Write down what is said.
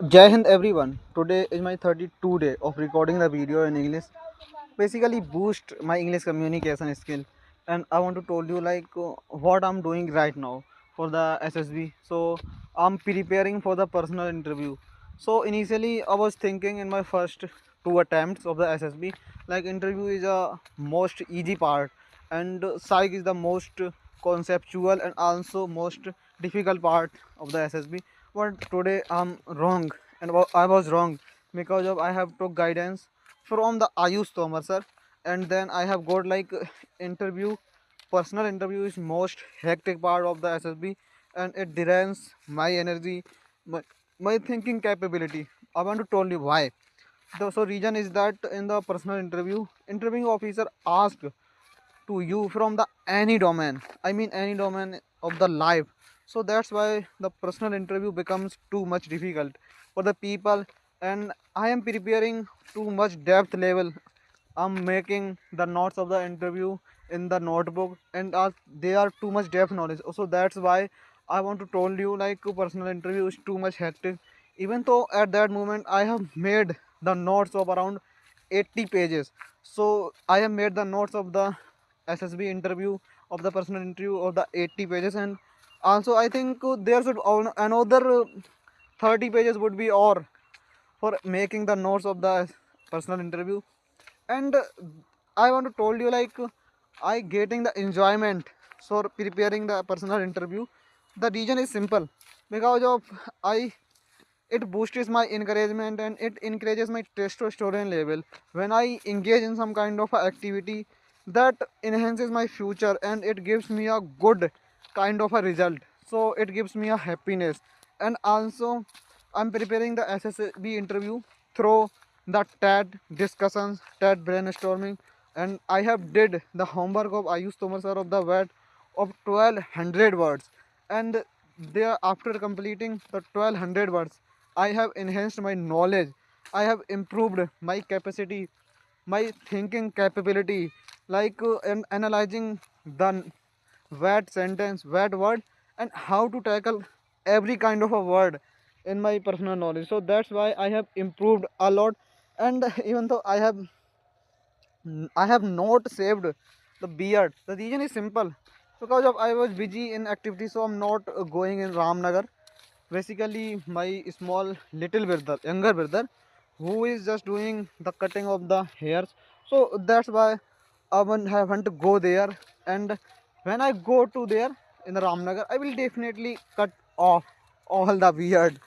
Jai Hind everyone. Today is my 32 day of recording the video in English. Basically boost my English communication skill, and I want to tell you what I'm doing right now for the SSB. So I'm preparing for the personal interview. So initially I was thinking in my first two attempts of the SSB, like interview is a most easy part, and psych is the most conceptual and also most difficult part of the SSB. But today I'm wrong, and I was wrong because of I have took guidance from the Ayush Tomar sir, and then I have got interview. Personal interview is most hectic part of the SSB, and it drains my energy, my, my thinking capability. I want to tell you why. So reason is that in the personal interview, interviewing officer ask to you from the any domain. I mean any domain of the life. So that's why the personal interview becomes too much difficult for the people, and I am preparing too much depth level. I'm making the notes of the interview in the notebook, and they are too much depth knowledge. So that's why I want to tell you personal interview is too much hectic. Even though at that moment I have made the notes of around 80 pages. So I have made the notes of the SSB interview of the personal interview of the 80 pages, and also I think there should another 30 pages would be or for making the notes of the personal interview. And I want to told you I getting the enjoyment for preparing the personal interview. The reason is simple, because of I it boosts my encouragement and it increases my testosterone level when I engage in some kind of a activity that enhances my future, and it gives me a good kind of a result. So it gives me a happiness. And also I'm preparing the SSB interview through the TED discussions, TED brainstorming, and I have did the homework of Ayush Tomar sir of the word of 1200 words. And there, after completing the 1200 words, I have enhanced my knowledge, I have improved my capacity, my thinking capability, and analyzing the word sentence, word word, and how to tackle every kind of a word in my personal knowledge. So that's why I have improved a lot. And even though I have not saved the beard. The reason is simple, because of I was busy in activity, so I'm not going in Ramnagar. Basically, my small little brother, younger brother, who is just doing the cutting of the hairs. So that's why I want to go there. And when I go to there in the Ramnagar, I will definitely cut off all the beard